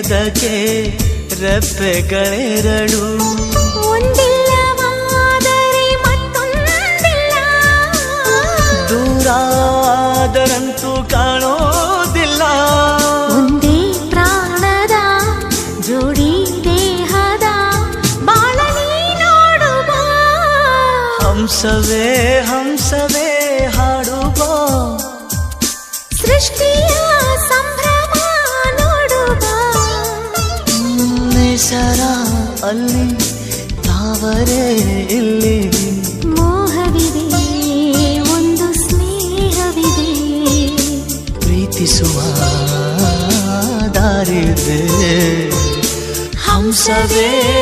ಸ್ನೇಹದಕ್ಕೆ ರೆಪ್ಪೆಗಳೆರಡು, ಒಂದಿಲ್ಲವಾದರೆ ಮತ್ತೊಂದಿಲ್ಲ. ದೂರಾದರಂತೂ ಕಾಣೋದಿಲ್ಲ. ಒಂದೇ ಪ್ರಾಣದ ಜೋಡಿ ದೇಹದ ಬಾಳಲಿ ನೋಡುವ. ಹಂಸವೇ ಹಂಸವೇ ಹಾಡುವ, ಸೃಷ್ಟಿಯ ಸಂಭ್ರಮ ನೋಡುವ. ನಿಸರ ಅಲ್ಲಿ ತಾವರೆ ಇಲ್ಲಿ, ಮೋಹವಿದೆ ಒಂದು ಸ್ನೇಹವಿದೆ. ಪ್ರೀತಿಸುವ ದಾರಿದೆ. ಹಂಸವೇ